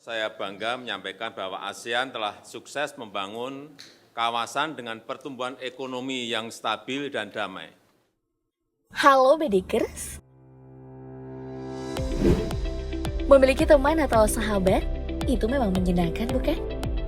Saya bangga menyampaikan bahwa ASEAN telah sukses membangun kawasan dengan pertumbuhan ekonomi yang stabil dan damai. Halo Bedikers, memiliki teman atau sahabat itu memang menyenangkan bukan?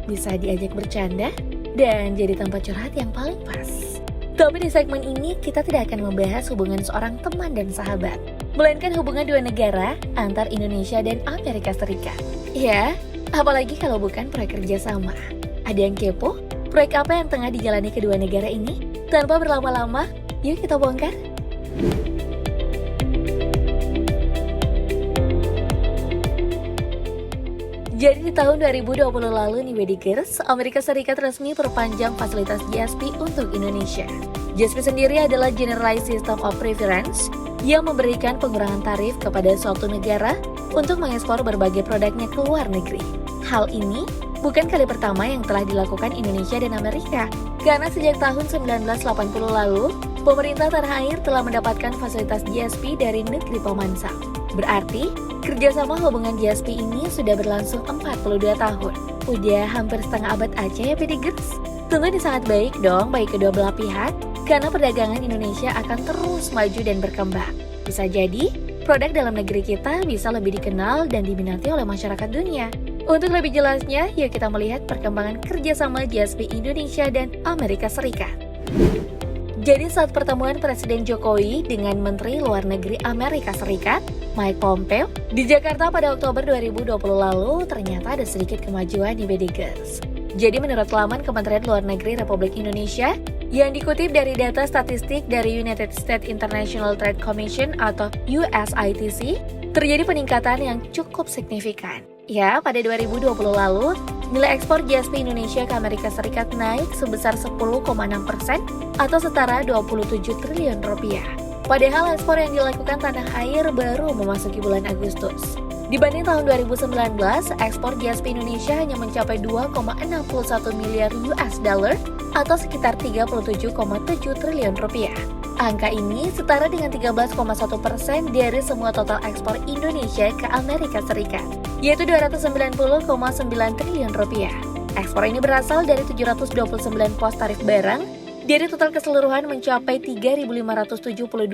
Bisa diajak bercanda dan jadi tempat curhat yang paling pas. Tapi di segmen ini kita tidak akan membahas hubungan seorang teman dan sahabat, melainkan hubungan dua negara antar Indonesia dan Amerika Serikat. Ya, apalagi kalau bukan proyek kerjasama. Ada yang kepo? Proyek apa yang tengah dijalani kedua negara ini? Tanpa berlama-lama, yuk kita bongkar. Jadi di tahun 2020 lalu nih Bedikers, Amerika Serikat resmi perpanjang fasilitas GSP untuk Indonesia. GSP sendiri adalah Generalized System of Preference yang memberikan pengurangan tarif kepada suatu negara untuk mengekspor berbagai produknya ke luar negeri. Hal ini bukan kali pertama yang telah dilakukan Indonesia dan Amerika, karena sejak tahun 1980 lalu, pemerintah tanah air telah mendapatkan fasilitas GSP dari negeri pemansang. Berarti, kerjasama hubungan GSP ini sudah berlangsung 42 tahun. Udah hampir setengah abad aja ya Pedigers. Tentu ini sangat baik dong bagi kedua belah pihak, karena perdagangan Indonesia akan terus maju dan berkembang. Bisa jadi, produk dalam negeri kita bisa lebih dikenal dan diminati oleh masyarakat dunia. Untuk lebih jelasnya, yuk kita melihat perkembangan kerjasama GSP Indonesia dan Amerika Serikat. Jadi saat pertemuan Presiden Jokowi dengan Menteri Luar Negeri Amerika Serikat, Mike Pompeo, di Jakarta pada Oktober 2020 lalu, ternyata ada sedikit kemajuan di Bedikers. Jadi menurut laman Kementerian Luar Negeri Republik Indonesia, yang dikutip dari data statistik dari United States International Trade Commission atau USITC, terjadi peningkatan yang cukup signifikan. Ya, pada 2020 lalu, nilai ekspor GSP Indonesia ke Amerika Serikat naik sebesar 10,6% atau setara 27 triliun rupiah. Padahal ekspor yang dilakukan tanah air baru memasuki bulan Agustus. Dibanding tahun 2019, ekspor GSP Indonesia hanya mencapai 2,61 miliar US dollar atau sekitar 37,7 triliun rupiah. Angka ini setara dengan 13,1% dari semua total ekspor Indonesia ke Amerika Serikat, yaitu 290,9 triliun rupiah. Ekspor ini berasal dari 729 pos tarif barang, dari total keseluruhan mencapai 3.572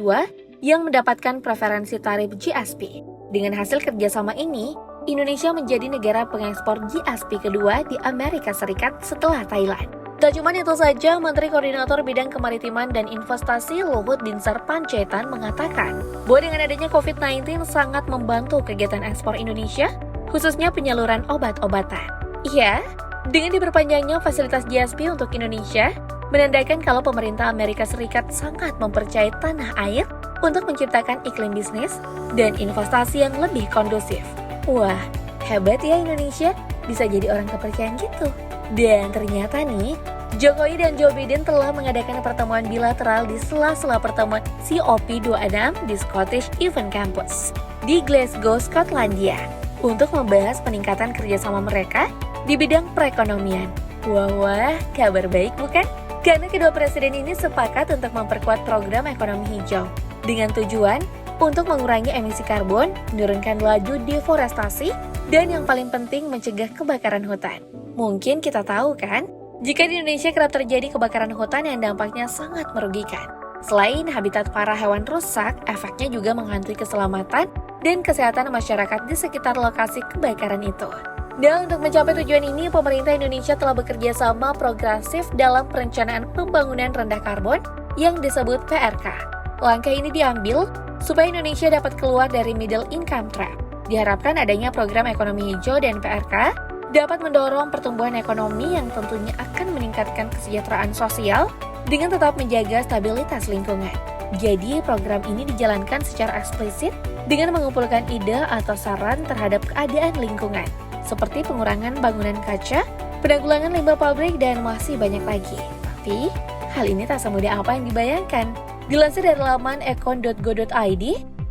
yang mendapatkan preferensi tarif GSP. Dengan hasil kerjasama ini, Indonesia menjadi negara pengekspor GSP kedua di Amerika Serikat setelah Thailand. Tak cuma itu saja, Menteri Koordinator Bidang Kemaritiman dan Investasi Luhut Binsar Panjaitan mengatakan bahwa dengan adanya COVID-19 sangat membantu kegiatan ekspor Indonesia, khususnya penyaluran obat-obatan. Iya, dengan diperpanjangnya fasilitas GSP untuk Indonesia, menandakan kalau pemerintah Amerika Serikat sangat mempercayai tanah air untuk menciptakan iklim bisnis dan investasi yang lebih kondusif. Wah, hebat ya Indonesia, bisa jadi orang kepercayaan gitu. Dan ternyata nih, Jokowi dan Joe Biden telah mengadakan pertemuan bilateral di sela-sela pertemuan COP26 di Scottish Event Campus di Glasgow, Skotlandia untuk membahas peningkatan kerjasama mereka di bidang perekonomian. Wah, kabar baik bukan? Karena kedua presiden ini sepakat untuk memperkuat program ekonomi hijau dengan tujuan untuk mengurangi emisi karbon, menurunkan laju deforestasi, dan yang paling penting mencegah kebakaran hutan. Mungkin kita tahu kan, jika di Indonesia kerap terjadi kebakaran hutan yang dampaknya sangat merugikan. Selain habitat para hewan rusak, efeknya juga menghantui keselamatan dan kesehatan masyarakat di sekitar lokasi kebakaran itu. Dan untuk mencapai tujuan ini, pemerintah Indonesia telah bekerja sama progresif dalam perencanaan pembangunan rendah karbon yang disebut PRK. Langkah ini diambil supaya Indonesia dapat keluar dari middle income trap. Diharapkan adanya program ekonomi hijau dan PRK dapat mendorong pertumbuhan ekonomi yang tentunya akan meningkatkan kesejahteraan sosial dengan tetap menjaga stabilitas lingkungan. Jadi program ini dijalankan secara eksplisit dengan mengumpulkan ide atau saran terhadap keadaan lingkungan, seperti pengurangan bangunan kaca, penanggulangan limbah pabrik, dan masih banyak lagi. Tapi, hal ini tak semudah apa yang dibayangkan. Dilansir dari laman econ.go.id,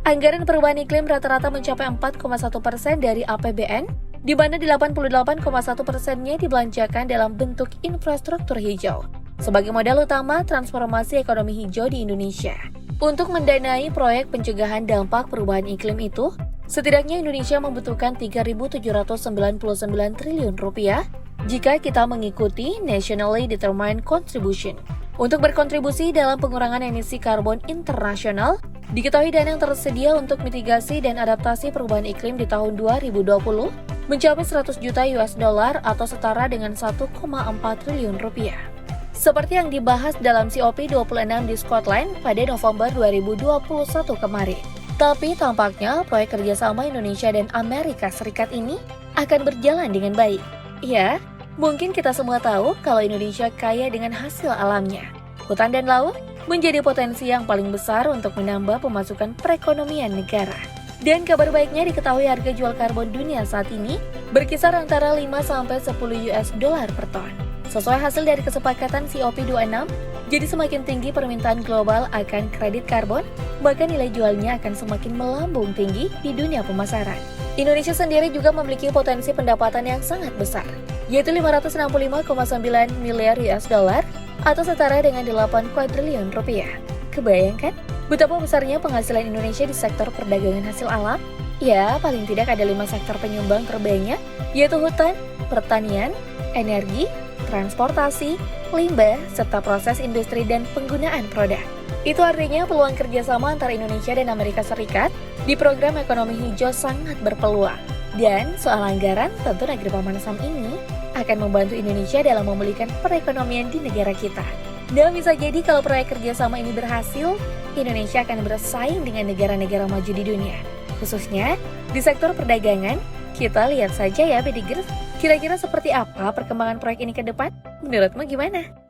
anggaran perubahan iklim rata-rata mencapai 4,1% dari APBN, di mana 88,1%-nya dibelanjakan dalam bentuk infrastruktur hijau, sebagai modal utama transformasi ekonomi hijau di Indonesia. Untuk mendanai proyek pencegahan dampak perubahan iklim itu, Setidaknya Indonesia membutuhkan 3.799 triliun rupiah jika kita mengikuti Nationally Determined Contribution. Untuk berkontribusi dalam pengurangan emisi karbon internasional, diketahui dana yang tersedia untuk mitigasi dan adaptasi perubahan iklim di tahun 2020 mencapai 100 juta US dollar atau setara dengan 1,4 triliun rupiah. Seperti yang dibahas dalam COP26 di Scotland pada November 2021 kemarin. Tapi tampaknya proyek kerjasama Indonesia dan Amerika Serikat ini akan berjalan dengan baik. Ya, mungkin kita semua tahu kalau Indonesia kaya dengan hasil alamnya. Hutan dan laut menjadi potensi yang paling besar untuk menambah pemasukan perekonomian negara. Dan kabar baiknya diketahui harga jual karbon dunia saat ini berkisar antara 5-10 US dollar per ton. Sesuai hasil dari kesepakatan COP26, jadi semakin tinggi permintaan global akan kredit karbon, maka nilai jualnya akan semakin melambung tinggi di dunia pemasaran. Indonesia sendiri juga memiliki potensi pendapatan yang sangat besar, yaitu 565,9 miliar US dollar atau setara dengan 8 kuadriliun rupiah. Kebayangkan betapa besarnya penghasilan Indonesia di sektor perdagangan hasil alam? Ya, paling tidak ada 5 sektor penyumbang terbanyak, yaitu hutan, pertanian, energi, transportasi, limbah, serta proses industri dan penggunaan produk. Itu artinya peluang kerjasama antara Indonesia dan Amerika Serikat di program ekonomi hijau sangat berpeluang. Dan soal anggaran, tentu negeri Paman Sam ini akan membantu Indonesia dalam memulihkan perekonomian di negara kita. Dan bisa jadi kalau proyek kerjasama ini berhasil, Indonesia akan bersaing dengan negara-negara maju di dunia. Khususnya di sektor perdagangan, kita lihat saja ya Bedigers, kira-kira seperti apa perkembangan proyek ini ke depan? Menurutmu gimana?